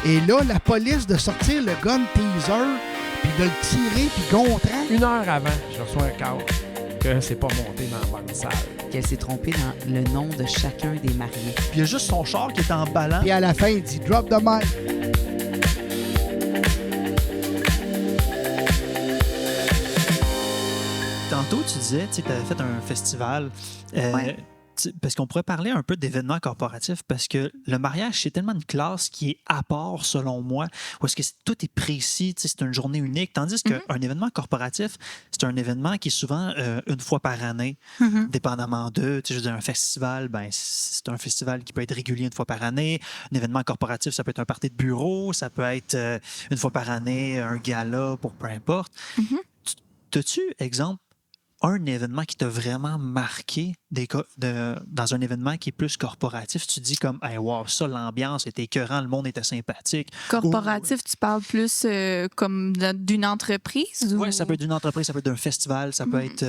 Et là, la police de sortir le gun teaser, puis de le tirer, puis Gontran. 1 heure avant, je reçois un cadre que c'est pas monté dans la bonne salle. Qu'elle s'est trompée dans le nom de chacun des mariés. Puis il y a juste son char qui est en ballant. Puis à la fin, il dit « Drop the mic ». Tantôt, tu disais que tu avais fait un festival. Ouais. Parce qu'on pourrait parler un peu d'événements corporatifs, parce que le mariage, c'est tellement une classe qui est à part, selon moi, où est-ce que tout est précis, c'est une journée unique. Tandis qu'un événement corporatif, c'est un événement qui est souvent une fois par année, dépendamment d'eux. Je veux dire, un festival, ben, c'est un festival qui peut être régulier une fois par année. Un événement corporatif, ça peut être un party de bureau, ça peut être une fois par année, un gala, pour peu importe. T'as-tu, exemple, un événement qui t'a vraiment marqué dans un événement qui est plus corporatif? Tu dis comme, hey, wow, ça, l'ambiance était écœurant, le monde était sympathique. Corporatif, tu parles plus comme d'une entreprise? Oui, ça peut être d'une entreprise, ça peut être d'un festival, ça peut être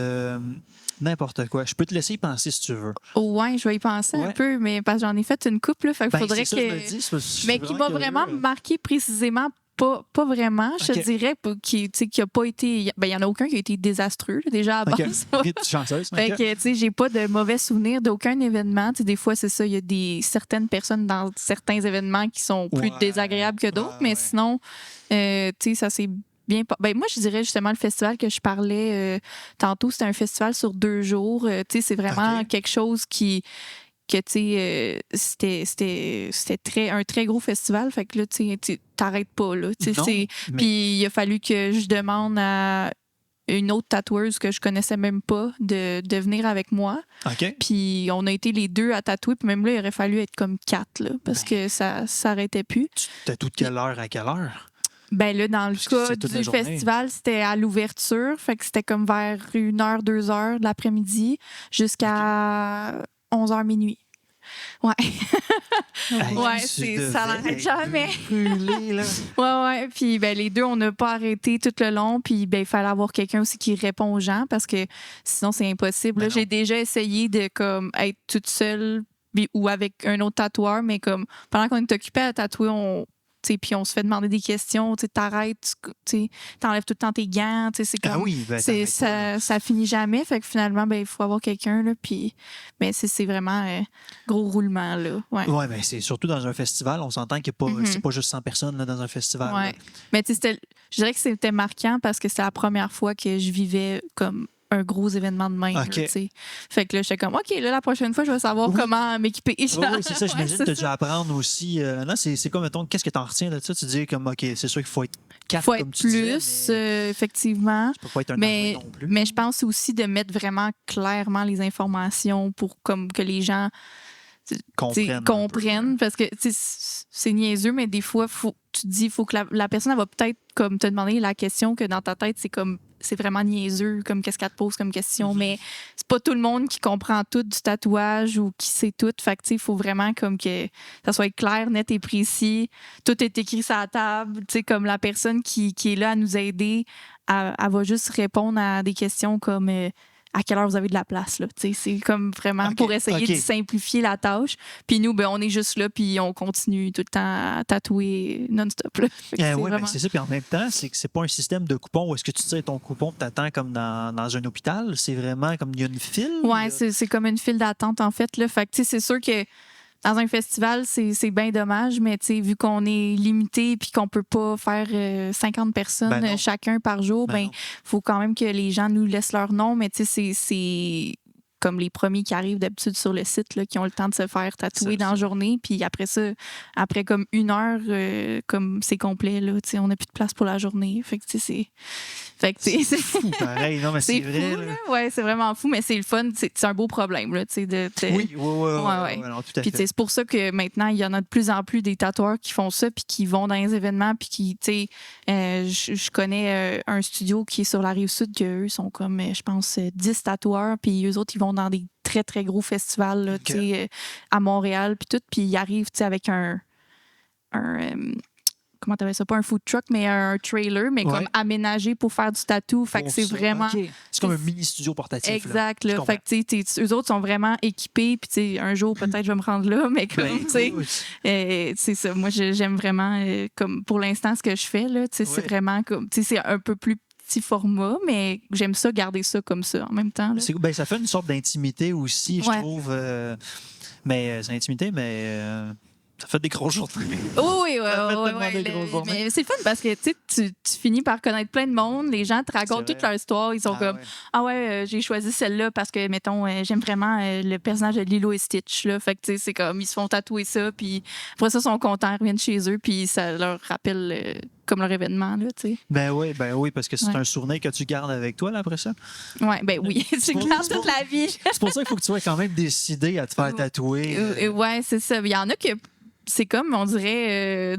n'importe quoi. Je peux te laisser y penser si tu veux. Ouais, je vais y penser un peu, mais parce que j'en ai fait une couple, là, fait qu'il faudrait c'est que... ça, je me dis, mais qui m'a vraiment marqué précisément. Pas vraiment, je te dirais, qui a pas été... Ben, il n'y en a aucun qui a été désastreux, là, déjà à base. Chanceuse. Fait que, tu sais, j'ai pas de mauvais souvenirs d'aucun événement. Tu sais, des fois, c'est ça, il y a certaines personnes dans certains événements qui sont plus désagréables que d'autres, mais sinon, tu sais, ça s'est bien... Ben, moi, je dirais justement le festival que je parlais tantôt, c'était un festival sur 2 jours. Tu sais, c'est vraiment quelque chose que tu sais c'était un très gros festival, fait que là tu t'arrêtes pas là, puis il a fallu que je demande à une autre tatoueuse que je connaissais même pas de venir avec moi. Puis on a été les 2 à tatouer, puis même là il aurait fallu être comme 4 là, parce que ça s'arrêtait plus. T'as tout de quelle heure à quelle heure? Ben là, dans le cas du festival, c'était à l'ouverture, fait que c'était comme vers 1h, 2h de l'après-midi jusqu'à 11h minuit. Ouais. Ouais, ça n'arrête jamais. Ouais. Puis ben, les 2, on n'a pas arrêté tout le long. Puis ben, il fallait avoir quelqu'un aussi qui répond aux gens parce que sinon, c'est impossible. Là, j'ai déjà essayé de comme, être toute seule ou avec un autre tatoueur, mais comme pendant qu'on est occupé à tatouer, puis on se fait demander des questions, t'arrêtes, t'enlèves tout le temps tes gants, c'est comme ça finit jamais, fait que finalement il faut avoir quelqu'un là, puis c'est vraiment gros roulement là. Ouais, ben c'est surtout dans un festival, on s'entend qu'il y a pas c'est pas juste 100 personnes là, dans un festival. Ouais. Mais je dirais que c'était marquant parce que c'était la première fois que je vivais comme un gros événement de même. Là, fait que là, j'étais comme, OK, là, la prochaine fois, je vais savoir comment m'équiper. Oui, c'est ça. J'imagine que tu as dû apprendre aussi. Non, c'est comme, mettons, qu'est-ce que tu en retiens de ça? Tu dis, comme, OK, c'est sûr qu'il faut être 4 faut comme être tu plus, disais, effectivement. Tu peux pas être un mais, non plus. Mais je pense aussi de mettre vraiment clairement les informations pour comme que les gens comprennent parce que c'est niaiseux, mais des fois, tu te dis, il faut que la personne elle va peut-être comme te demander la question que dans ta tête, c'est vraiment niaiseux, comme qu'est-ce qu'elle te pose comme question, mais c'est pas tout le monde qui comprend tout du tatouage ou qui sait tout. Fait que, il faut vraiment comme que ça soit clair, net et précis. Tout est écrit sur la table. Comme la personne qui est là à nous aider, elle va juste répondre à des questions comme à quelle heure vous avez de la place. Là. C'est comme vraiment pour essayer de simplifier la tâche. Puis nous, on est juste là, puis on continue tout le temps à tatouer non-stop. Là. C'est ça. Puis en même temps, c'est que c'est pas un système de coupons où est-ce que tu tires ton coupon et t'attends comme dans un hôpital. C'est vraiment comme il y a une file. Oui, c'est comme une file d'attente, en fait. Là. Fait que c'est sûr que dans un festival, c'est bien dommage, mais vu qu'on est limité et qu'on peut pas faire 50 personnes chacun par jour, faut quand même que les gens nous laissent leur nom, mais c'est comme les premiers qui arrivent d'habitude sur le site, là, qui ont le temps de se faire tatouer dans la journée. Puis après ça, après comme 1 heure, comme c'est complet, là, on n'a plus de place pour la journée. Fait que c'est fou, pareil. Non, mais c'est vrai. Oui, c'est vraiment fou, mais c'est le fun. C'est un beau problème. Là, Oui, non, tout à puis fait. c'est pour ça que maintenant, il y en a de plus en plus des tatoueurs qui font ça puis qui vont dans les événements puis qui, je connais un studio qui est sur la Rive-Sud, qu'eux sont comme, je pense, 10 tatoueurs, puis eux autres, ils vont dans des très, très gros festivals là, à Montréal puis tout, puis ils arrivent avec comment t'appelles ça, pas un food truck, mais un trailer, mais comme aménagé pour faire du tatou. Fait que c'est vraiment... Okay. C'est comme un mini-studio portatif. Exact. Là. Fait que, eux autres sont vraiment équipés. Puis, un jour, peut-être, je vais me rendre là, mais comme, c'est ça. Moi, j'aime vraiment, comme pour l'instant, ce que je fais, là. C'est vraiment comme, c'est un peu plus petit format, mais j'aime ça, garder ça comme ça en même temps. Là. Ça fait une sorte d'intimité aussi, je trouve. Mais c'est intimité, mais ça fait des grosses journées. Oui. Mais c'est le fun parce que tu finis par connaître plein de monde. Les gens te racontent toute leur histoire. Ils sont comme j'ai choisi celle-là parce que, mettons, j'aime vraiment le personnage de Lilo et Stitch. Là. Fait que c'est comme ils se font tatouer ça, puis après ça, ils sont contents, ils reviennent chez eux, puis ça leur rappelle comme leur événement. Là, Ben oui, parce que c'est un souvenir que tu gardes avec toi là, après ça. Oui, tu gardes toute la vie. C'est pour ça qu'il faut que tu sois quand même décidé à te faire tatouer. Oui, c'est ça. Il y en a que c'est comme, on dirait,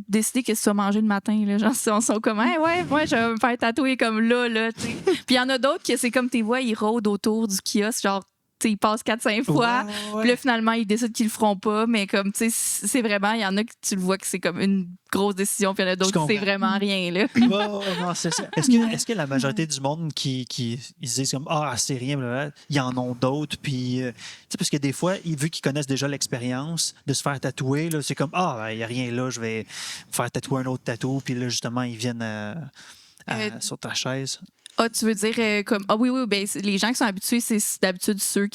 décider qu'est-ce que tu vas manger le matin. Là. Genre, on sont comme, moi, je vais me faire tatouer comme là. Puis il y en a d'autres que c'est comme tes voix, ils rôdent autour du kiosque, genre, ils passent 4-5 fois. Puis là, finalement, ils décident qu'ils le feront pas. Mais comme, tu sais, c'est vraiment, il y en a que tu le vois que c'est comme une grosse décision. Puis il y en a d'autres que c'est vraiment rien, là. Non, c'est ça. Est-ce que la majorité du monde qui ils se disent comme, c'est rien, blablabla, ils en ont d'autres. Puis, tu sais, parce que des fois, vu qu'ils connaissent déjà l'expérience de se faire tatouer, là, c'est comme, il n'y a rien là, je vais faire tatouer un autre tatou. Puis là, justement, ils viennent sur ta chaise. Tu veux dire comme oui, ben les gens qui sont habitués, c'est d'habitude ceux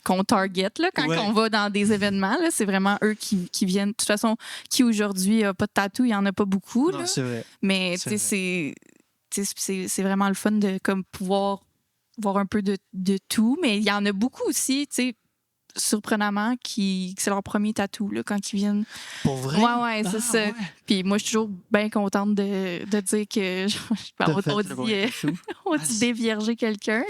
qu'on target là, quand on va dans des événements. Là, c'est vraiment eux qui viennent. De toute façon, qui aujourd'hui n'a pas de tatou, il n'y en a pas beaucoup. Non, là. c'est vrai. Mais c'est vraiment le fun de comme pouvoir voir un peu de tout. Mais il y en a beaucoup aussi, tu sais, surprenamment, que c'est leur premier tatou là, quand ils viennent. Pour vrai? Ouais, c'est ça. Ouais. Puis moi, je suis toujours bien contente de dire que on dit dévierger quelqu'un.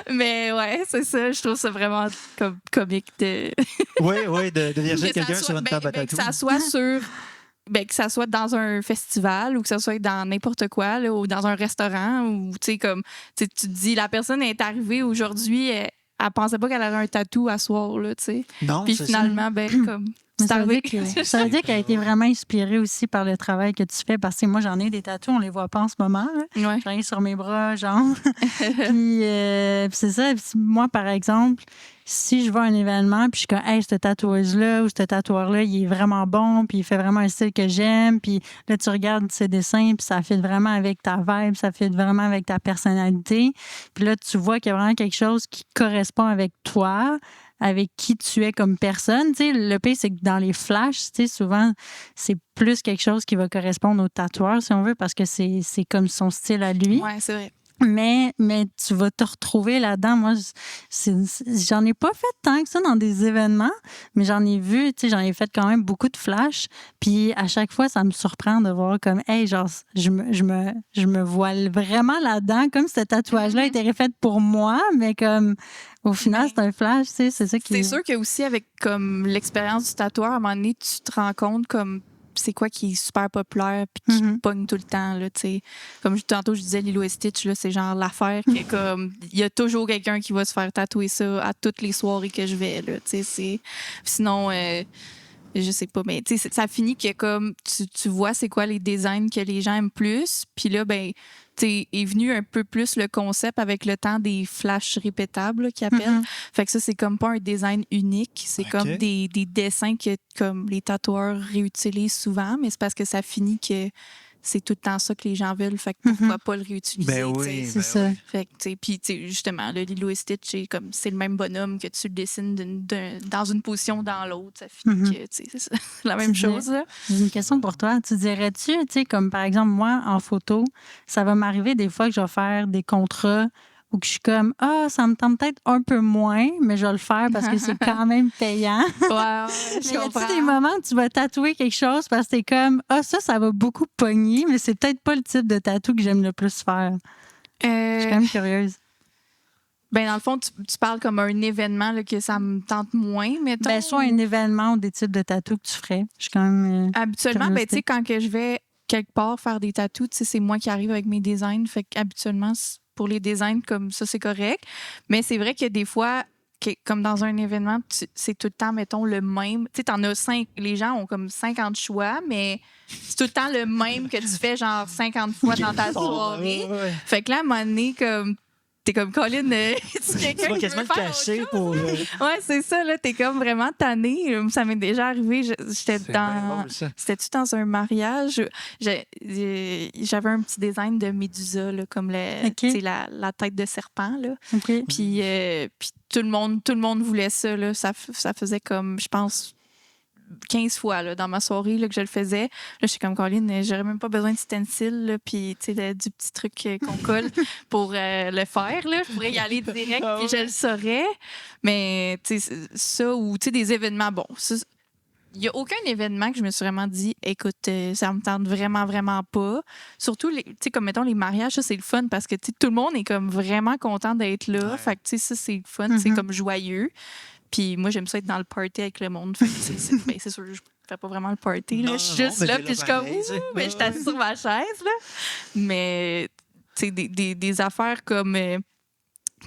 Mais ouais, c'est ça. Je trouve ça vraiment comme comique de... de vierger quelqu'un sur une table à tatou. Que ça soit que ça soit dans un festival ou que ça soit dans n'importe quoi, là, ou dans un restaurant, ou tu sais, comme tu te dis, la personne est arrivée aujourd'hui, elle pensait pas qu'elle avait un tatou à soir, là, tu sais. Non, puis finalement, comme... Ça veut dire qu'elle a été vraiment inspirée aussi par le travail que tu fais, parce que moi, j'en ai des tatous, on les voit pas en ce moment. J'en ai sur mes bras, genre. Puis c'est ça. Puis moi, par exemple, si je vois un événement, puis je suis comme, hey, cette tatoueuse-là ou ce tatoueur-là, il est vraiment bon, puis il fait vraiment un style que j'aime, puis là, tu regardes ses dessins, puis ça fit vraiment avec ta vibe, ça fit vraiment avec ta personnalité. Puis là, tu vois qu'il y a vraiment quelque chose qui correspond avec toi, avec qui tu es comme personne. Tu sais, le pire, c'est que dans les flashs, tu sais, souvent, c'est plus quelque chose qui va correspondre au tatoueur, si on veut, parce que c'est comme son style à lui. Oui, c'est vrai. Mais tu vas te retrouver là-dedans. Moi, j'en ai pas fait tant que ça dans des événements, mais j'en ai vu, tu sais, j'en ai fait quand même beaucoup de flashs. Puis à chaque fois, ça me surprend de voir comme, hey, genre, je me vois vraiment là-dedans, comme ce tatouage-là était fait pour moi, mais comme, au final, c'est un flash, tu sais, c'est ça qui... C'est sûr que aussi avec comme l'expérience du tatoueur, à un moment donné, tu te rends compte comme c'est quoi qui est super populaire puis qui pogne tout le temps, là, tu sais. Comme tantôt, je disais Lilo et Stitch, là, c'est genre l'affaire qui est comme... Il y a toujours quelqu'un qui va se faire tatouer ça à toutes les soirées que je vais, là, tu sais. Sinon... je sais pas, mais tu sais, ça finit que comme tu vois c'est quoi les designs que les gens aiment plus, puis là, ben, tu sais, est venu un peu plus le concept avec le temps des flashs répétables là, qu'ils appellent. Fait que ça, c'est comme pas un design unique, c'est comme des dessins que comme les tatoueurs réutilisent souvent, mais c'est parce que ça finit que c'est tout le temps ça que les gens veulent, fait que pourquoi pas le réutiliser? Ben oui, c'est ça. Fait que, tu sais, puis justement, le Lilo et Stitch, c'est le même bonhomme que tu le dessines dans une position ou dans l'autre. Ça finit que, tu sais, c'est ça, la même chose. Là. J'ai une question pour toi. Tu dirais-tu, tu sais, comme par exemple, moi, en photo, ça va m'arriver des fois que je vais faire des contrats ou que je suis comme, ça me tente peut-être un peu moins, mais je vais le faire parce que c'est quand même payant. Je comprends. Y a des moments où tu vas tatouer quelque chose parce que t'es comme, ça va beaucoup pogner, mais c'est peut-être pas le type de tatou que j'aime le plus faire. Je suis quand même curieuse. Ben dans le fond, tu parles comme un événement là, que ça me tente moins, mettons. Ben, soit un événement ou des types de tatous que tu ferais. Je suis quand même... habituellement, ben, tu sais, quand que je vais quelque part faire des tatous, tu sais, c'est moi qui arrive avec mes designs. Fait qu'habituellement, pour les designs, comme ça, c'est correct. Mais c'est vrai que des fois, comme dans un événement, c'est tout le temps, mettons, le même. Tu sais, t'en as 5, les gens ont comme 50 choix, mais c'est tout le temps le même que tu fais genre 50 fois dans ta soirée. Fait que là, à un moment donné, comme t'es comme Colin, tu vas quasiment le cacher pour. Ouais, c'est ça, là, t'es comme vraiment tanné. Ça m'est déjà arrivé. C'était dans un mariage. J'avais un petit design de Médusa, là, comme la tête de serpent, là. Okay. Puis tout le monde voulait ça, là. Ça faisait comme, je pense, 15 fois là, dans ma soirée là, que je le faisais. Là, je suis comme Colin, j'aurais même pas besoin de stencil, là, puis du petit truc qu'on colle pour le faire. Là. Je pourrais y aller direct, puis je le saurais. Mais ça, ou des événements, bon, il n'y a aucun événement que je me suis vraiment dit, écoute, ça me tente vraiment, vraiment pas. Surtout, comme mettons les mariages, ça, c'est le fun parce que tout le monde est comme vraiment content d'être là. Fait que ça, c'est le fun, c'est comme joyeux. Puis moi, j'aime ça être dans le party avec le monde. Fait que c'est sûr, je fais pas vraiment le party. Là. Je suis juste là, puis je suis comme, mais je suis assise sur ma chaise. Là. Mais, tu sais, des affaires comme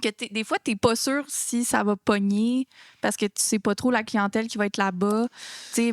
que des fois, t'es pas sûr si ça va pogner parce que tu sais pas trop la clientèle qui va être là-bas. Tu sais,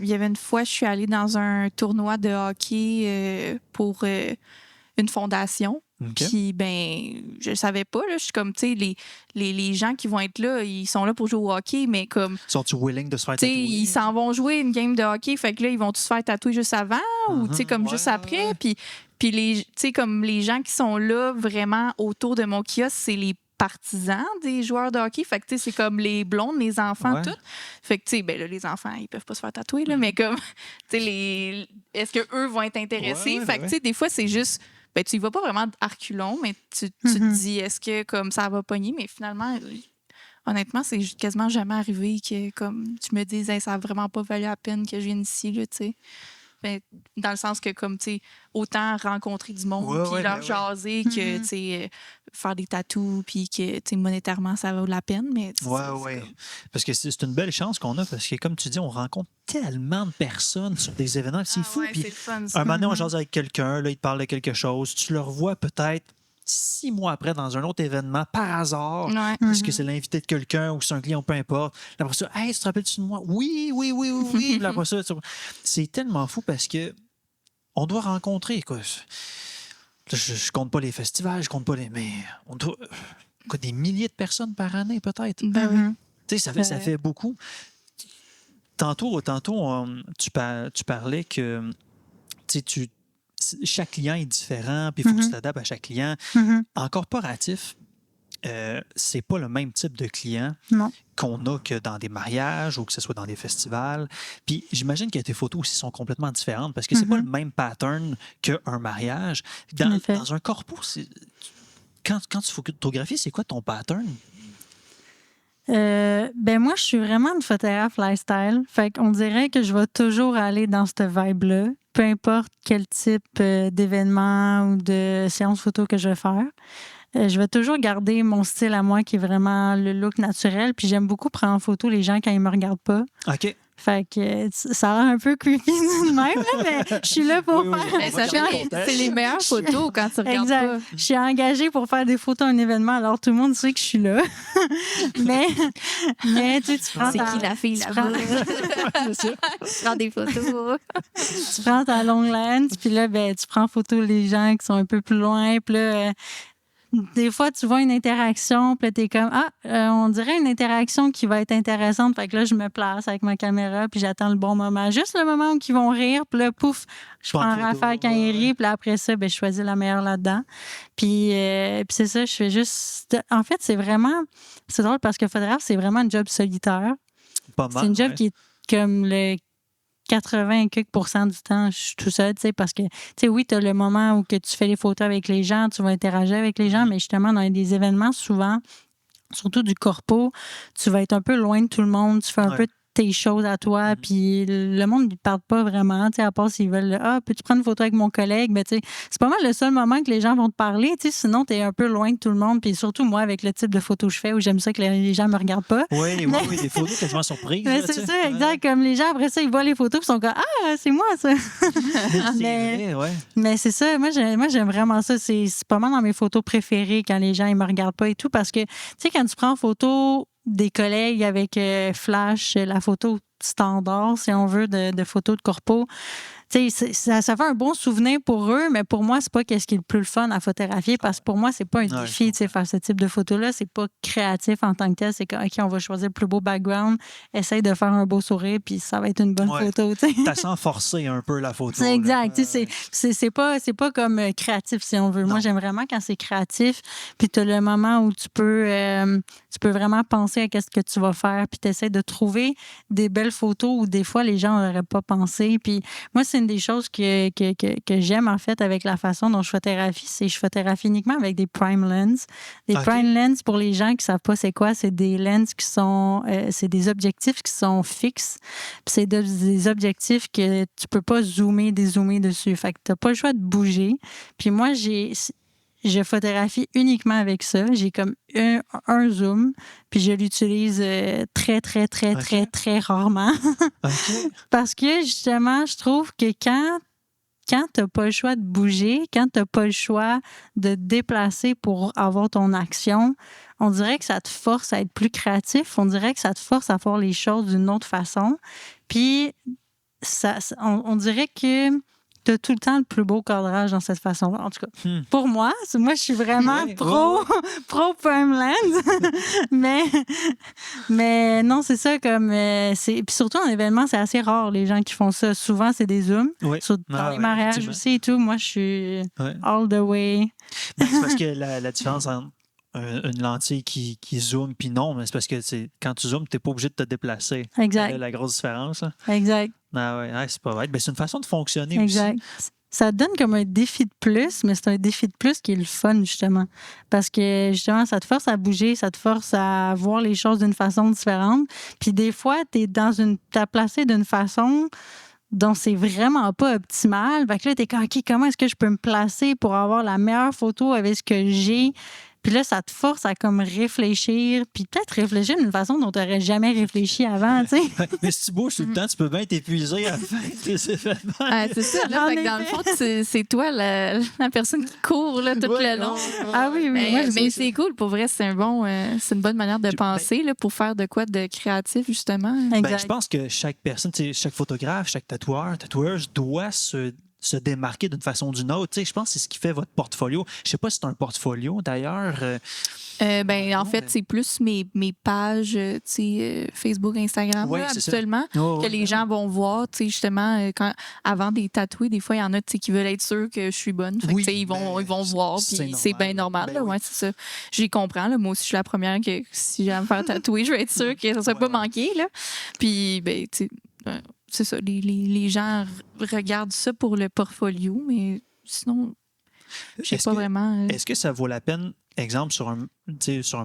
il y avait une fois, je suis allée dans un tournoi de hockey pour une fondation. Okay. Puis, je savais pas. Là. Je suis comme, tu sais, les gens qui vont être là, ils sont là pour jouer au hockey, mais comme. Sont-ils willing de se faire tatouer? Ils s'en vont jouer une game de hockey, fait que là, ils vont tous se faire tatouer juste avant ou, tu sais, comme juste après. Puis tu sais, comme les gens qui sont là vraiment autour de mon kiosque, c'est les partisans des joueurs de hockey. Fait que, tu sais, c'est comme les blondes, les enfants, tout. Fait que, tu sais, là, les enfants, ils peuvent pas se faire tatouer, là, mais comme, tu sais, est-ce qu'eux vont être intéressés? Fait que, tu sais, des fois, c'est juste. Tu y vas pas vraiment d'arculon, mais tu te dis, est-ce que comme ça va pogner? Mais finalement, honnêtement, c'est quasiment jamais arrivé que comme tu me dises, hey, ça a vraiment pas valu la peine que je vienne ici, là, tu sais. Dans le sens que, comme, tu sais, autant rencontrer du monde puis leur jaser que, tu sais, faire des tatous puis que, tu sais, monétairement, ça vaut la peine. Mais, parce que c'est une belle chance qu'on a parce que, comme tu dis, on rencontre tellement de personnes sur des événements. C'est fou. Puis, c'est fun, ça. Un moment donné, on jase avec quelqu'un, là, il te parle de quelque chose. Tu le revois peut-être 6 mois après dans un autre événement, par hasard, parce que c'est l'invité de quelqu'un ou c'est un client, peu importe. Là, après ça, hey, tu te rappelles-tu de moi? Oui. Puis après ça, c'est tellement fou parce que on doit rencontrer, quoi. Je compte pas les festivals, je compte pas les. Mais on doit. Des milliers de personnes par année, peut-être. Tu sais, ça fait beaucoup. Tantôt, tu parlais que chaque client est différent, puis il faut que tu t'adaptes à chaque client. En corporatif, c'est pas le même type de client qu'on a que dans des mariages ou que ce soit dans des festivals. Puis j'imagine que tes photos aussi sont complètement différentes parce que c'est pas le même pattern qu'un mariage. Dans un corpo, quand tu photographies, c'est quoi ton pattern? Moi, je suis vraiment une photographe lifestyle. Fait qu'on dirait que je vais toujours aller dans cette vibe-là, peu importe quel type d'événement ou de séance photo que je vais faire. Je vais toujours garder mon style à moi qui est vraiment le look naturel. Puis j'aime beaucoup prendre en photo les gens quand ils me regardent pas. OK. Fait que ça a l'air un peu creepy de même, mais je suis là pour faire... C'est les meilleures photos quand tu regardes pas. Je suis engagée pour faire des photos à un événement, alors tout le monde sait que je suis là. mais tu prends c'est qui la fille là-bas? Tu prends des photos. Tu prends ta longue lens, puis là, tu prends photo les gens qui sont un peu plus loin, puis là... Des fois, tu vois une interaction, puis là, t'es comme, on dirait une interaction qui va être intéressante. Fait que là, je me place avec ma caméra, puis j'attends le bon moment. Juste le moment où ils vont rire, puis là, pouf, je prends un rafale quand ils rient, puis là, après ça, je choisis la meilleure là-dedans. Puis c'est ça, je fais juste... En fait, c'est drôle parce que photographe, c'est vraiment un job solitaire. Pas mal, c'est une job qui est comme le 80% du temps, je suis tout seul, tu sais, parce que, tu sais, oui, tu as le moment où que tu fais les photos avec les gens, tu vas interagir avec les gens, mais justement, dans des événements, souvent, surtout du corpo, tu vas être un peu loin de tout le monde, tu fais un peu tes choses à toi, puis le monde ne parle pas vraiment, tu sais, à part s'ils veulent, peux-tu prendre une photo avec mon collègue? Ben, tu sais, c'est pas mal le seul moment que les gens vont te parler, tu sais, sinon, tu es un peu loin de tout le monde, puis surtout, moi, avec le type de photo que je fais, où j'aime ça que les gens me regardent pas. Oui, des photos quasiment surprises. Mais c'est ça, exact, comme les gens, après ça, ils voient les photos, puis ils sont comme, c'est moi, ça! Mais c'est ça, moi, j'aime vraiment ça, c'est pas mal dans mes photos préférées, quand les gens, ils me regardent pas et tout, parce que, tu sais, quand tu prends en photo des collègues avec Flash, la photo standard, si on veut, de photos de corpo. Ça fait un bon souvenir pour eux, mais pour moi, c'est pas qu'est-ce qui est le plus le fun à photographier, parce que pour moi, c'est pas un défi, faire ce type de photo-là. C'est pas créatif en tant que tel. C'est OK, on va choisir le plus beau background, essaye de faire un beau sourire, puis ça va être une bonne photo. T'as sans forcer un peu la photo. C'est exact. C'est pas comme créatif, si on veut. Non. Moi, j'aime vraiment quand c'est créatif, puis tu as le moment où tu peux vraiment penser à qu'est-ce que tu vas faire, puis tu essaies de trouver des belles photos où des fois, les gens n'auraient pas pensé. Puis moi, c'est une des choses que j'aime, en fait, avec la façon dont je photographie, c'est que je photographie uniquement avec des prime lens. Des prime lens, pour les gens qui ne savent pas c'est quoi, c'est des lens qui sont... c'est des objectifs qui sont fixes. Puis c'est des objectifs que tu peux pas zoomer, dézoomer dessus. Fait que tu n'as pas le choix de bouger. Puis moi, je photographie uniquement avec ça. J'ai comme un zoom, puis je l'utilise très, très, très, très, très rarement. Parce que, justement, je trouve que quand tu n'as pas le choix de bouger, quand tu n'as pas le choix de te déplacer pour avoir ton action, on dirait que ça te force à être plus créatif. On dirait que ça te force à faire les choses d'une autre façon. Puis, on dirait que tu as tout le temps le plus beau cadrage dans cette façon-là. En tout cas, pour moi, je suis vraiment pro prime lens. mais non, c'est ça comme... Puis surtout en événement, c'est assez rare, les gens qui font ça. Souvent, c'est des zooms. Oui. Dans les mariages aussi et tout. Moi, je suis all the way. Mais c'est parce que la différence entre une lentille qui zoome puis non, mais c'est parce que quand tu zoomes, tu n'es pas obligé de te déplacer. Exact. C'est la grosse différence. Hein? Exact. Ah ouais, c'est pas vrai. Ben, c'est une façon de fonctionner exact. Aussi. Ça te donne comme un défi de plus, mais c'est un défi de plus qui est le fun, justement. Parce que, justement, ça te force à bouger, ça te force à voir les choses d'une façon différente. Puis des fois, t'es placé d'une façon dont c'est vraiment pas optimal. Fait que là, t'es comme, OK, comment est-ce que je peux me placer pour avoir la meilleure photo avec ce que j'ai? Puis là, ça te force à comme réfléchir, puis peut-être réfléchir d'une façon dont tu n'aurais jamais réfléchi avant, tu sais. Mais si tu bouges tout le temps, tu peux bien t'épuiser à la fin de tes événements. C'est ça, là, fait que dans le fond, c'est toi la personne qui court là, tout le long. Ah oui. Mais c'est cool, pour vrai, c'est une bonne manière de penser là, pour faire de quoi de créatif, justement. Ben, je pense que chaque personne, chaque photographe, chaque tatoueuse doit se démarquer d'une façon ou d'une autre. Je pense que c'est ce qui fait votre portfolio. Je ne sais pas si c'est un portfolio, d'ailleurs. En fait, c'est plus mes pages Facebook, Instagram, là, habituellement, que les gens vont voir. Justement, avant de les tatouer, des fois, il y en a qui veulent être sûrs que je suis bonne. Fait que, ils vont voir, puis c'est bien normal. Ben, ouais, c'est ça. J'y comprends. Là. Moi aussi, je suis la première que si j'ai à me faire tatouer, je veux être sûre que ça ne soit pas manqué. Là. Puis, c'est ça, les gens regardent ça pour le portfolio, mais sinon, je sais pas vraiment. Est-ce que ça vaut la peine, exemple, sur un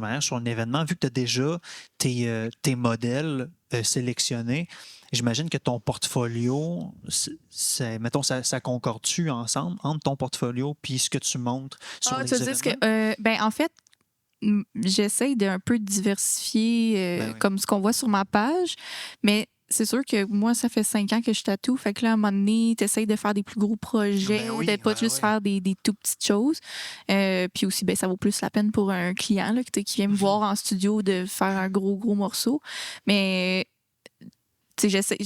mariage, sur un événement, vu que tu as déjà tes modèles sélectionnés, j'imagine que ton portfolio, mettons, ça concorde-tu ensemble entre ton portfolio puis ce que tu montres sur les événements? En fait, j'essaie d'un peu diversifier comme ce qu'on voit sur ma page, mais c'est sûr que moi, ça fait 5 ans que je tatoue. Fait que là, à un moment donné, tu essaies de faire des plus gros projets, pas juste faire des tout petites choses. Puis aussi, ça vaut plus la peine pour un client là, qui vient me voir en studio de faire un gros morceau. Mais, j'essaie...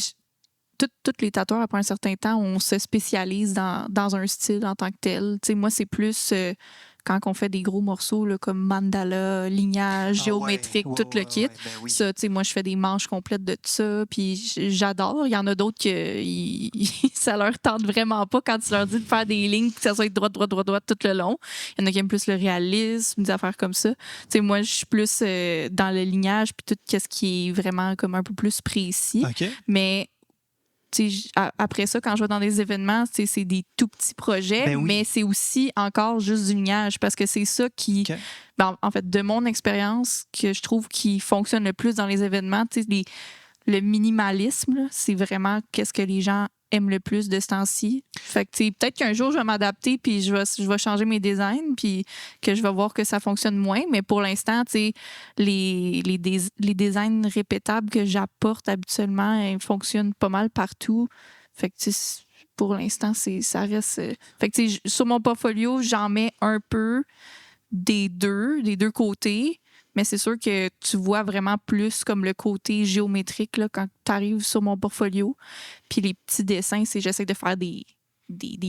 Tous les tatoueurs, après un certain temps, on se spécialise dans un style en tant que tel. Moi, c'est plus... quand on fait des gros morceaux là, comme mandala, lignage, géométrique, tout le kit. Ça, moi, je fais des manches complètes de tout ça, puis j'adore. Il y en a d'autres que ça leur tente vraiment pas quand tu leur dis de faire des lignes que ça soit droite tout le long. Il y en a qui aiment plus le réalisme, des affaires comme ça. Moi, je suis plus dans le lignage, puis tout ce qui est vraiment comme un peu plus précis. Okay. Mais après ça, quand je vais dans des événements, c'est des tout petits projets, mais c'est aussi encore juste du lignage parce que c'est ça qui, en fait, de mon expérience, que je trouve qui fonctionne le plus dans les événements, le minimalisme, là, c'est vraiment qu'est-ce que les gens aiment le plus de ce temps-ci. Fait que peut-être qu'un jour, je vais m'adapter puis je vais changer mes designs puis que je vais voir que ça fonctionne moins. Mais pour l'instant, les designs répétables que j'apporte habituellement, ils fonctionnent pas mal partout. Fait que pour l'instant, ça reste... Fait que sur mon portfolio, j'en mets un peu des deux côtés. Mais c'est sûr que tu vois vraiment plus comme le côté géométrique là, quand tu arrives sur mon portfolio. Puis les petits dessins, j'essaie de faire des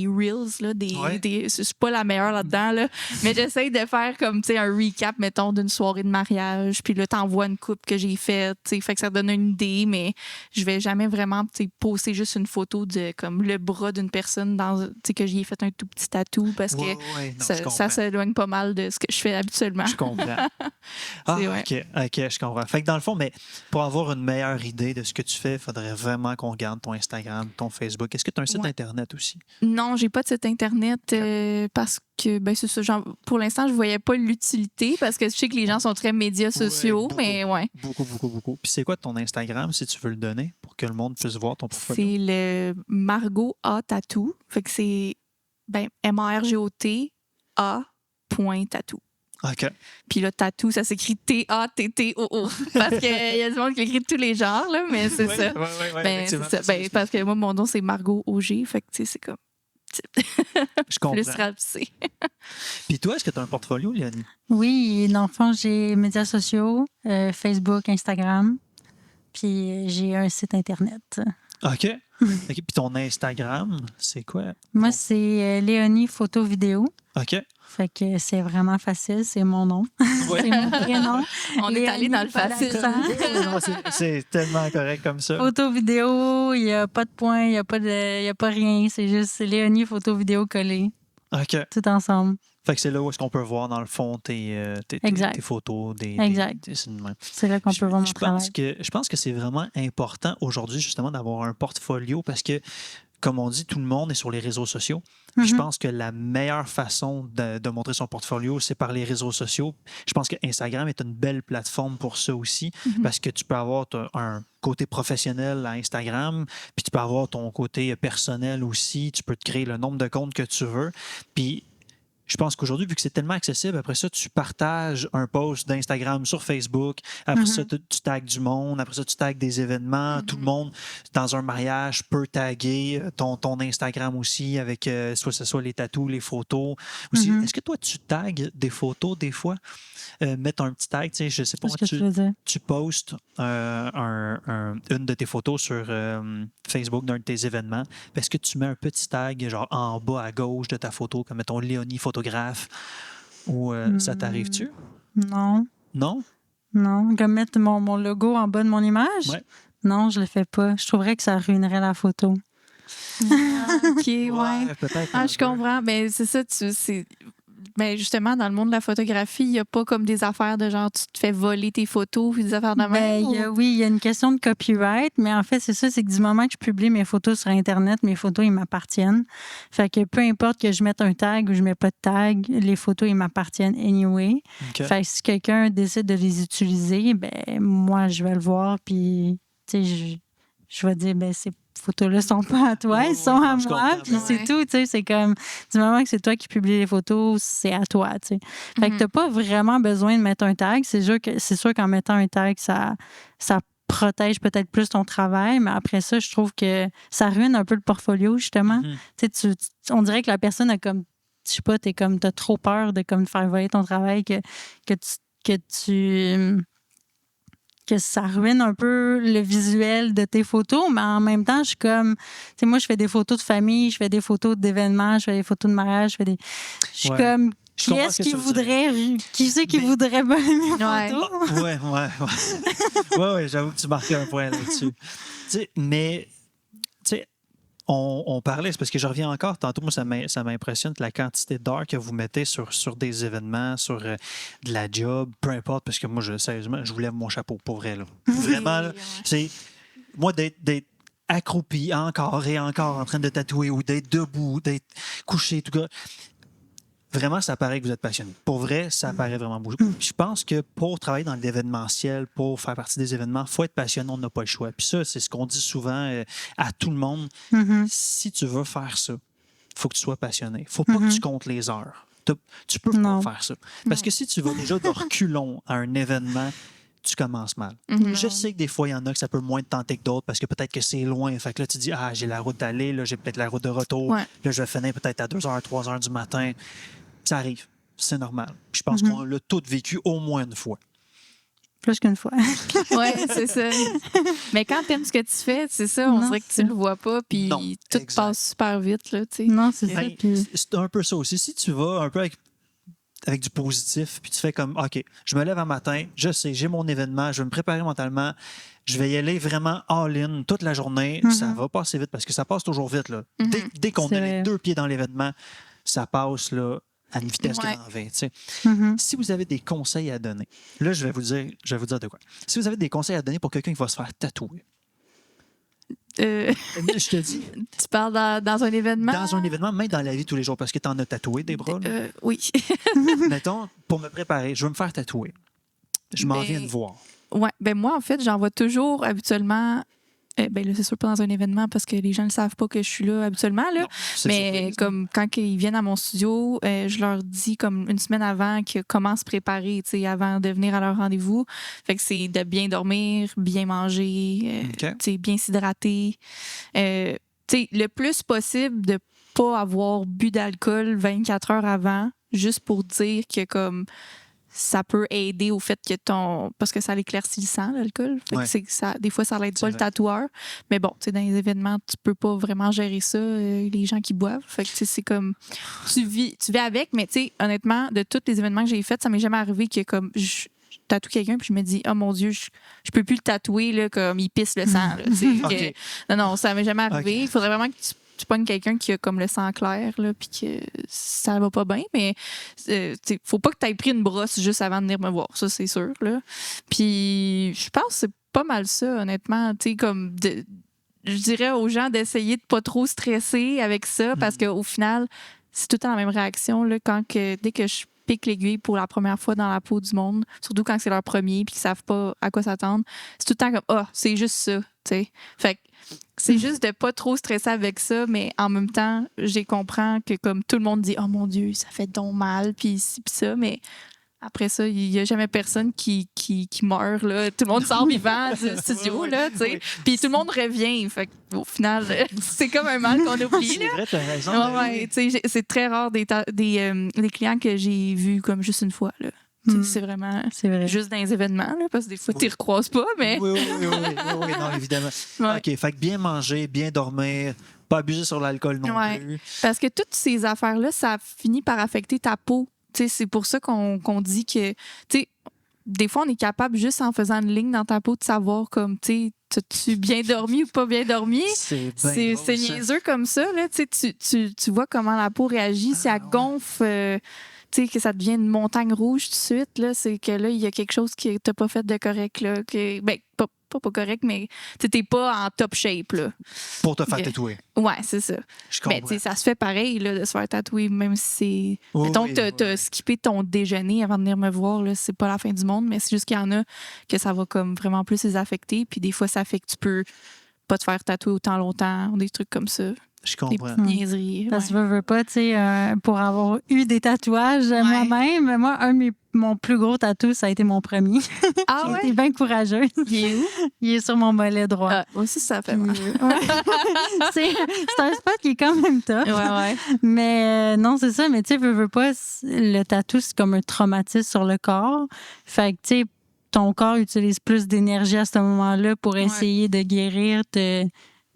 reels, là, je suis pas la meilleure là-dedans, là, mais j'essaie de faire comme, tu sais, un recap, mettons, d'une soirée de mariage, puis là, t'envoies une coupe que j'ai faite, tu sais, fait que ça donne une idée, mais je vais jamais vraiment, tu sais, poster juste une photo de, comme, le bras d'une personne tu sais, que j'y ai fait un tout petit tatou, parce que ça s'éloigne pas mal de ce que je fais habituellement. Je comprends. OK, je comprends. Fait que dans le fond, mais pour avoir une meilleure idée de ce que tu fais, il faudrait vraiment qu'on regarde ton Instagram, ton Facebook. Est-ce que tu as un site Internet aussi? Non, j'ai pas de site Internet parce que, ben, c'est ça. Pour l'instant, je voyais pas l'utilité parce que je sais que les gens sont très médias sociaux, mais ouais. Beaucoup. Puis c'est quoi ton Instagram, si tu veux le donner, pour que le monde puisse voir ton portfolio? C'est le Margot A Tattoo. Fait que c'est MARGOTA.tattoo. OK. Puis là, tattoo, ça s'écrit TATTOO. Parce qu'il y a du monde qui écrit de tous les genres, là, mais c'est ça. C'est ça. Parce que moi, mon nom, c'est Margot Auger. Fait que, tu sais, c'est comme. Je comprends. Plus rapsé. Puis toi, est-ce que tu as un portfolio, Léonie? Oui, dans le fond, j'ai médias sociaux, Facebook, Instagram. Puis j'ai un site Internet. OK. Puis ton Instagram, c'est quoi? Moi, c'est Léonie Photo Vidéo. OK. Fait que c'est vraiment facile, c'est mon nom. C'est mon prénom. On est allé dans le facile. C'est tellement correct comme ça. Photo vidéo, il n'y a pas de point, il n'y a pas rien. C'est juste Léonie Photo Vidéo collée. OK. Tout ensemble. Fait que c'est là où est-ce qu'on peut voir, dans le fond, tes photos. Exact. C'est là qu'on peut voir mon travail. Je pense que c'est vraiment important aujourd'hui, justement, d'avoir un portfolio parce que, comme on dit, tout le monde est sur les réseaux sociaux. Je pense que la meilleure façon de montrer son portfolio, c'est par les réseaux sociaux. Je pense que Instagram est une belle plateforme pour ça aussi, parce que tu peux avoir un côté professionnel à Instagram, puis tu peux avoir ton côté personnel aussi. Tu peux te créer le nombre de comptes que tu veux. Puis je pense qu'aujourd'hui, vu que c'est tellement accessible, après ça, tu partages un post d'Instagram sur Facebook. Après ça, tu tags du monde. Après ça, tu tags des événements. Tout le monde, dans un mariage, peut taguer ton Instagram aussi avec soit ce soit les tatous, les photos. Aussi, est-ce que toi, tu tags des photos des fois? Mettre un petit tag, tu sais, je sais pas, tu postes une de tes photos sur Facebook d'un de tes événements. Est-ce que tu mets un petit tag genre en bas à gauche de ta photo, comme mettons Léonie photographe, ou ça t'arrive-tu? Non. Non? Non. Comme mettre mon logo en bas de mon image? Ouais. Non, je le fais pas. Je trouverais que ça ruinerait la photo. OK, ouais. Peut-être. Je comprends. Mais c'est ça, mais justement, dans le monde de la photographie, il n'y a pas comme des affaires de genre, tu te fais voler tes photos puis des affaires de même? Oui, il y a une question de copyright, mais en fait, c'est ça, c'est que du moment que je publie mes photos sur Internet, mes photos, ils m'appartiennent. Fait que peu importe que je mette un tag ou je mette pas de tag, les photos, ils m'appartiennent anyway. Okay. Fait que si quelqu'un décide de les utiliser, ben moi, je vais le voir puis, tu sais, je vais dire, ben ces photos-là sont pas à toi, elles sont à moi, puis c'est tout, tu sais, c'est comme, du moment que c'est toi qui publies les photos, c'est à toi, tu sais. Fait que t'as pas vraiment besoin de mettre un tag, c'est sûr qu'en mettant un tag, ça protège peut-être plus ton travail, mais après ça, je trouve que ça ruine un peu le portfolio, justement. Tu sais, on dirait que la personne a comme, je sais pas, t'as trop peur de comme faire voler ton travail que ça ruine un peu le visuel de tes photos, mais en même temps, je suis comme, tu sais, moi, je fais des photos de famille, je fais des photos d'événements, je fais des photos de mariage, je suis comme, qui c'est qui voudrait voler mes photos? Ouais, j'avoue que tu marquais un point là-dessus. Tu sais, mais, tu sais, on parlait, c'est parce que je reviens encore, tantôt, moi, ça m'impressionne la quantité d'heures que vous mettez sur des événements, sur de la job, peu importe, parce que moi, sérieusement, je vous lève mon chapeau, pour vrai. Là. Vraiment, là, c'est moi, d'être accroupi encore et encore en train de tatouer ou d'être debout, d'être couché, tout cas. Vraiment, ça paraît que vous êtes passionné. Pour vrai, ça paraît vraiment beau. Je pense que pour travailler dans l'événementiel, pour faire partie des événements, il faut être passionné, on n'a pas le choix. Puis ça, c'est ce qu'on dit souvent à tout le monde. Si tu veux faire ça, il faut que tu sois passionné. Il ne faut pas que tu comptes les heures. Tu peux pas faire ça. Parce que si tu vas déjà de reculons à un événement, tu commences mal. Je sais que des fois, il y en a que ça peut moins te tenter que d'autres parce que peut-être que c'est loin. Fait que là, tu dis, j'ai la route d'aller, là, j'ai peut-être la route de retour. Là, je vais finir peut-être à 2h, 3h du matin. Ça arrive. C'est normal. Puis je pense qu'on l'a tous vécu au moins une fois. plus qu'une fois. Oui, c'est ça. Mais quand t'aimes ce que tu fais, c'est ça, on dirait que tu le vois pas, puis tout passe super vite, là, tu sais. Non, c'est ça. C'est un peu ça aussi. Si tu vas un peu avec du positif, puis tu fais comme, OK, je me lève un matin, je sais, j'ai mon événement, je vais me préparer mentalement, je vais y aller vraiment all-in toute la journée, ça va passer vite, parce que ça passe toujours vite, là. Dès qu'on a les 2 pieds dans l'événement, ça passe, là, à une vitesse grand V. Si vous avez des conseils à donner, là, je vais vous dire de quoi. Si vous avez des conseils à donner pour quelqu'un qui va se faire tatouer, je te dis. Tu parles dans un événement? Dans un événement, même dans la vie de tous les jours, parce que tu en as tatoué des bras. Oui. Mettons, pour me préparer, je veux me faire tatouer. Je m'en viens de voir. Oui, ben moi, en fait, j'en vois toujours habituellement. Ben là, c'est sûr pas dans un événement parce que les gens ne savent pas que je suis là habituellement. Là. Non, mais surprise, comme quand ils viennent à mon studio, je leur dis comme une semaine avant comment se préparer, avant de venir à leur rendez-vous. Fait que c'est de bien dormir, bien manger, bien s'hydrater. Le plus possible de pas avoir bu d'alcool 24 heures avant, juste pour dire que comme ça peut aider au fait que parce que ça l'éclaircit le sang, l'alcool. Fait que ça, des fois, ça n'aide pas le tatoueur. Mais bon, dans les événements, tu peux pas vraiment gérer ça, les gens qui boivent. Fait que c'est comme... Tu vis avec, mais honnêtement, de tous les événements que j'ai faits, ça m'est jamais arrivé que comme... Je tatoue quelqu'un puis je me dis oh mon Dieu, je peux plus le tatouer là, comme il pisse le sang. Là, non, ça m'est jamais arrivé. Il faudrait vraiment que tu pognes quelqu'un qui a comme le sang clair, là, puis que ça va pas bien, mais faut pas que tu aies pris une brosse juste avant de venir me voir, ça, c'est sûr. Là. Puis je pense que c'est pas mal ça, honnêtement. Comme je dirais aux gens d'essayer de pas trop stresser avec ça, parce qu'au final, c'est tout le temps la même réaction. Là, dès que je pique l'aiguille pour la première fois dans la peau du monde, surtout quand c'est leur premier puis qu'ils savent pas à quoi s'attendre, c'est tout le temps comme c'est juste ça, tu sais. Fait que c'est juste de pas trop stresser avec ça, mais en même temps, j'ai comprends que comme tout le monde dit oh mon Dieu, ça fait donc mal puis ça, mais après ça, il n'y a jamais personne qui meurt. Là. Tout le monde sort vivant du studio. Là, puis tout le monde revient. Fait au final, c'est comme un mal qu'on oublie. C'est vrai, tu as raison. C'est très rare des clients que j'ai vus comme juste une fois. Là. C'est vraiment juste dans les événements, là, parce que des fois, tu ne les recroises pas. Mais... Oui, non, évidemment. OK, fait que bien manger, bien dormir, pas abuser sur l'alcool non plus. Parce que toutes ces affaires-là, ça finit par affecter ta peau. C'est pour ça qu'on dit que, des fois, on est capable, juste en faisant une ligne dans ta peau, de savoir comme, as-tu bien dormi ou pas bien dormi? C'est niaiseux comme ça. Là, tu vois comment la peau réagit, si elle gonfle, que ça devient une montagne rouge tout de suite. Là, c'est que là, il y a quelque chose que tu n'as pas fait de correct. Là, pas correct, mais tu n'es pas en top shape. Là. Pour te faire tatouer. Ouais, c'est ça. Mais ça se fait pareil là, de se faire tatouer, même si c'est. Mettons que tu as skippé ton déjeuner avant de venir me voir, là, c'est pas la fin du monde, mais c'est juste qu'il y en a que ça va comme vraiment plus les affecter. Puis des fois, ça fait que tu peux pas te faire tatouer autant longtemps, ou des trucs comme ça. Je comprends. Des niaiseries. Ça se veut pas, tu sais, pour avoir eu des tatouages moi-même. Moi, mon plus gros tatou, ça a été mon premier. Ah ouais? J'ai été bien courageuse. Il est où? Il est sur mon mollet droit. Ah, aussi, ça fait mal. C'est un spot qui est quand même tough. Ouais. Mais non, c'est ça. Mais tu sais, veux pas, le tatou, c'est comme un traumatisme sur le corps. Fait que, tu sais, ton corps utilise plus d'énergie à ce moment-là pour essayer de guérir, te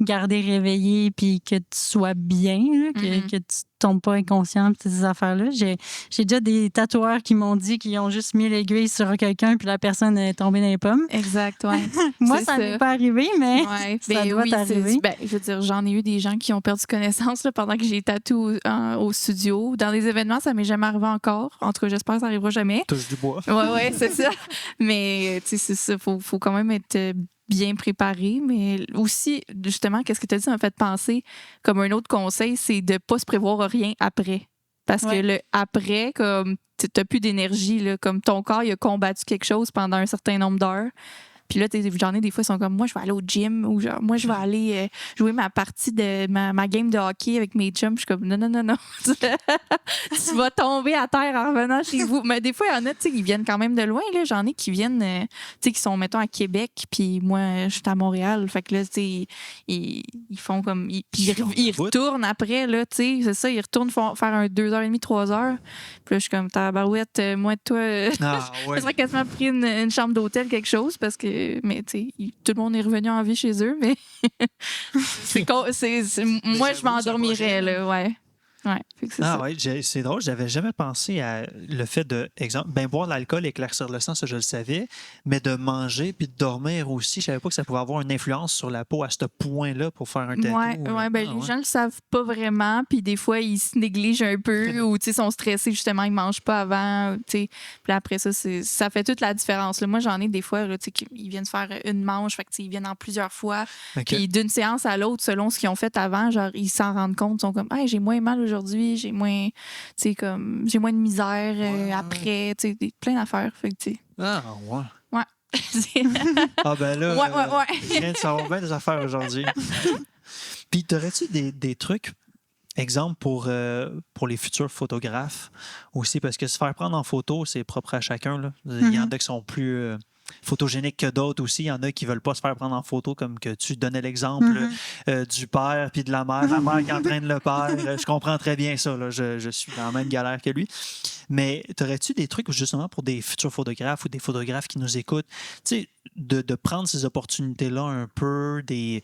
garder réveillé puis que tu sois bien, là, que tu tombes pas inconscient pis ces affaires-là. J'ai déjà des tatoueurs qui m'ont dit qu'ils ont juste mis l'aiguille sur quelqu'un puis la personne est tombée dans les pommes. Exact, ouais. Moi, ça m'est pas arrivé, mais ça doit t'arriver. Je veux dire, j'en ai eu des gens qui ont perdu connaissance là, pendant que j'ai tatoué au studio. Dans les événements, ça m'est jamais arrivé encore. En tout cas, j'espère que ça arrivera jamais. Touche du bois. Ouais, c'est ça. Mais, tu sais, c'est ça. Faut quand même être bien préparé, mais aussi, justement, qu'est-ce que tu as dit, ça m'a fait penser, comme un autre conseil, c'est de ne pas se prévoir rien après. Parce que le après, comme tu n'as plus d'énergie, là, comme ton corps il a combattu quelque chose pendant un certain nombre d'heures, Puis là, j'en ai des fois, ils sont comme, moi, je vais aller au gym ou genre, moi, je vais aller jouer ma partie de ma game de hockey avec mes chums. Je suis comme, non. Tu vas tomber à terre en revenant chez vous. Mais des fois, il y en a, tu sais, qui viennent quand même de loin. Là. J'en ai qui viennent, tu sais, qui sont, mettons, à Québec, puis moi, je suis à Montréal. Fait que là, tu sais, ils font comme. Ils retournent après, là, tu sais, c'est ça, ils retournent faire un 2h30, 3h. Puis là, je suis comme, tabarouette, moi, toi, ça serait quasiment pris une chambre d'hôtel, quelque chose, parce que, mais tu sais, tout le monde est revenu en vie chez eux, mais moi, je m'endormirais, là, ouais. Ouais, c'est drôle, j'avais jamais pensé à le fait de, exemple, boire de l'alcool et éclaircir le sang, ça je le savais, mais de manger puis de dormir aussi, je savais pas que ça pouvait avoir une influence sur la peau à ce point-là pour faire un tatou. Les gens le savent pas vraiment, puis des fois ils se négligent un peu ou sont stressés justement, ils mangent pas avant, puis après ça ça fait toute la différence. Là, moi j'en ai des fois là, ils viennent faire une manche, fait que ils viennent en plusieurs fois, puis d'une séance à l'autre selon ce qu'ils ont fait avant, genre ils s'en rendent compte, ils sont comme j'ai moins mal aujourd'hui, j'ai moins de misère après, plein d'affaires. Fait que, ouais. Ouais. Là, ouais. Je viens de savoir bien des affaires aujourd'hui. Puis, t'aurais-tu des trucs, exemple, pour les futurs photographes aussi? Parce que se faire prendre en photo, c'est propre à chacun. Là. Il y en a qui sont plus photogéniques que d'autres aussi. Il y en a qui ne veulent pas se faire prendre en photo, comme que tu donnais l'exemple du père puis de la mère qui entraîne le père. Je comprends très bien ça. Là. Je suis dans la même galère que lui. Mais t'aurais-tu des trucs justement pour des futurs photographes ou des photographes qui nous écoutent, tu sais, de prendre ces opportunités-là un peu, de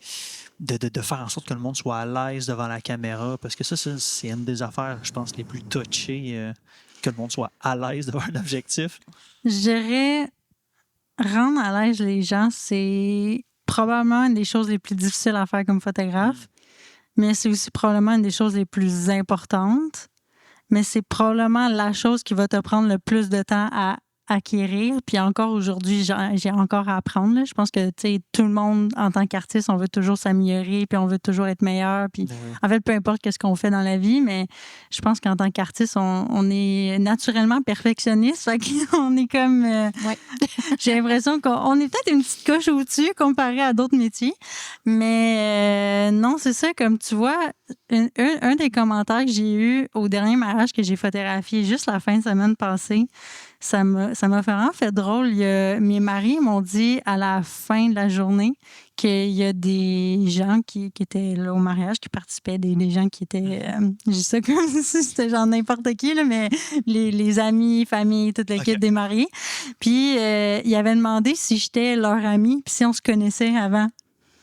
faire en sorte que le monde soit à l'aise devant la caméra? Parce que ça c'est une des affaires, je pense, les plus touchées, que le monde soit à l'aise devant un objectif. Je dirais rendre à l'aise les gens, c'est probablement une des choses les plus difficiles à faire comme photographe, mais c'est aussi probablement une des choses les plus importantes. Mais c'est probablement la chose qui va te prendre le plus de temps à acquérir. Puis encore aujourd'hui, j'ai encore à apprendre. Là. Je pense que tout le monde, en tant qu'artiste, on veut toujours s'améliorer, puis on veut toujours être meilleur. Puis en fait, peu importe ce qu'on fait dans la vie, mais je pense qu'en tant qu'artiste, on est naturellement perfectionniste. Fait qu'on est comme... j'ai l'impression qu'on est peut-être une petite coche au-dessus comparé à d'autres métiers. Mais non, c'est ça. Comme tu vois, un des commentaires que j'ai eu au dernier mariage que j'ai photographié juste la fin de semaine passée, ça m'a vraiment fait drôle. Mes maris m'ont dit à la fin de la journée qu'il y a des gens qui étaient là au mariage, qui participaient, des gens qui étaient... je dis ça comme si c'était genre n'importe qui, là, mais les amis, famille, toute l'équipe des mariés. Puis, ils avaient demandé si j'étais leur amie, puis si on se connaissait avant.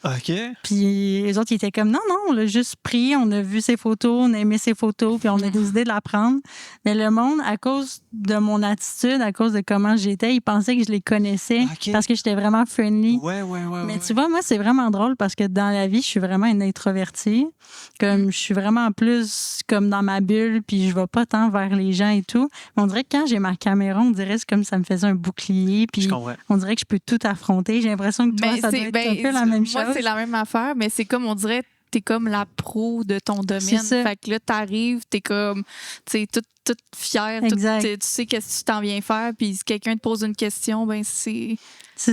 OK. Puis les autres, ils étaient comme, non, on l'a juste pris, on a vu ses photos, on a aimé ses photos, puis on a décidé de la prendre. Mais le monde, à cause de mon attitude, à cause de comment j'étais, ils pensaient que je les connaissais parce que j'étais vraiment friendly. Mais tu vois, moi, c'est vraiment drôle parce que dans la vie, je suis vraiment une introvertie. Comme je suis vraiment plus comme dans ma bulle, puis je vais pas tant vers les gens et tout. Mais on dirait que quand j'ai ma caméra, on dirait que c'est comme ça me faisait un bouclier, puis on dirait que je peux tout affronter. J'ai l'impression que toi, ça doit être un peu la même chose. C'est la même affaire, mais c'est comme on dirait, t'es comme la pro de ton domaine. Fait que là, t'arrives, t'es comme, tu sais, toute fière, tu sais qu'est-ce que tu t'en viens faire, puis si quelqu'un te pose une question, ben c'est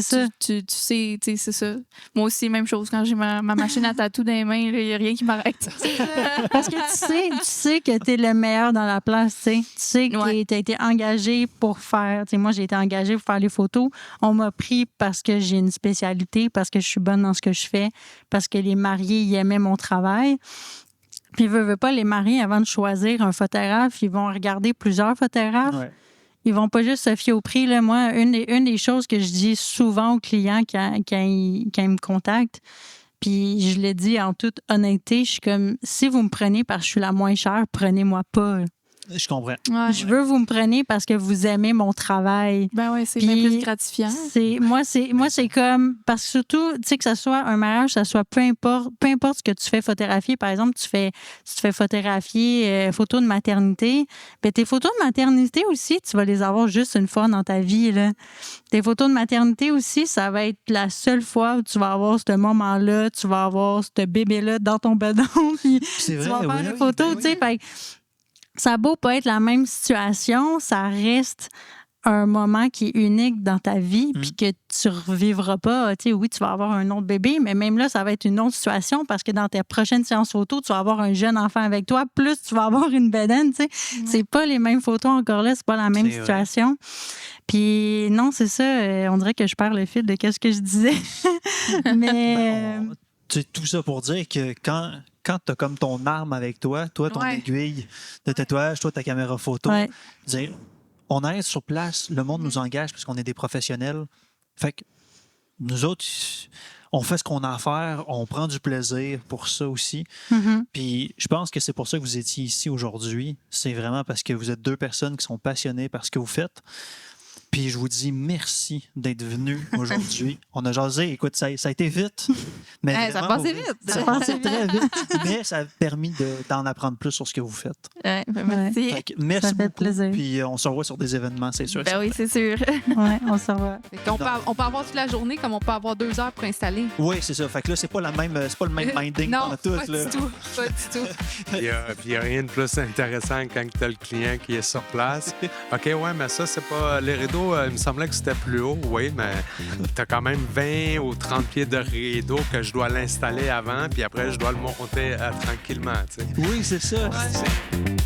ça. Tu sais, c'est ça. Moi aussi, même chose. Quand j'ai ma machine à tatou dans les mains, il n'y a rien qui m'arrête. Parce que tu sais que tu es le meilleur dans la place. Tu sais que tu as été engagé pour faire. Moi, j'ai été engagée pour faire les photos. On m'a pris parce que j'ai une spécialité, parce que je suis bonne dans ce que je fais, parce que les mariés y aimaient mon travail. Puis, veut pas, les mariés, avant de choisir un photographe, ils vont regarder plusieurs photographes. Ouais. Ils vont pas juste se fier au prix. Là. Moi, une des choses que je dis souvent aux clients quand ils me contactent, puis je le dis en toute honnêteté, je suis comme, si vous me prenez parce que je suis la moins chère, prenez-moi pas. Je comprends. Je veux que vous me preniez parce que vous aimez mon travail. Ben oui, c'est bien plus gratifiant. Moi, c'est comme... Parce que surtout, tu sais, que ça soit un mariage, ça soit peu importe ce que tu fais photographier. Par exemple, tu te fais photographier photos de maternité. Bien, tes photos de maternité aussi, tu vas les avoir juste une fois dans ta vie. Là. Tes photos de maternité aussi, ça va être la seule fois où tu vas avoir ce moment-là, tu vas avoir ce bébé-là dans ton bedon, puis tu vas faire des photos, tu sais. Ça a beau pas être la même situation, ça reste un moment qui est unique dans ta vie, puis que tu ne revivras pas. Tu sais, oui, tu vas avoir un autre bébé, mais même là, ça va être une autre situation parce que dans tes prochaines séances photos, tu vas avoir un jeune enfant avec toi, plus tu vas avoir une bedaine. Tu sais. C'est pas les mêmes photos encore là, c'est pas la même situation. Puis non, c'est ça. On dirait que je perds le fil de ce que je disais. Mais... tout ça pour dire que quand tu as comme ton arme avec toi, ton aiguille de tatouage, toi, ta caméra photo, dire, on est sur place, le monde nous engage parce qu'on est des professionnels. Fait que nous autres, on fait ce qu'on a à faire, on prend du plaisir pour ça aussi. Puis je pense que c'est pour ça que vous étiez ici aujourd'hui. C'est vraiment parce que vous êtes 2 personnes qui sont passionnées par ce que vous faites. Puis je vous dis merci d'être venus aujourd'hui. On a jasé. Écoute, ça a été vite. Mais ça passait vite. Ça passait très vite. Mais ça a permis d'en apprendre plus sur ce que vous faites. Merci. Merci beaucoup. Plaisir. Puis on se revoit sur des événements, c'est sûr. Oui, c'est sûr. Oui, on se revoit. On peut avoir toute la journée comme on peut avoir 2 heures pour installer. Oui, c'est ça. Fait que là, c'est pas le même minding qu'on a tous. Pas du tout. Il n'y a rien de plus intéressant quand tu as le client qui est sur place. OK, ouais, mais ça, c'est pas les rideaux. Il me semblait que c'était plus haut, oui, mais tu as quand même 20 ou 30 pieds de rideau que je dois l'installer avant, puis après, je dois le monter tranquillement. T'sais. Oui, c'est ça. Ouais.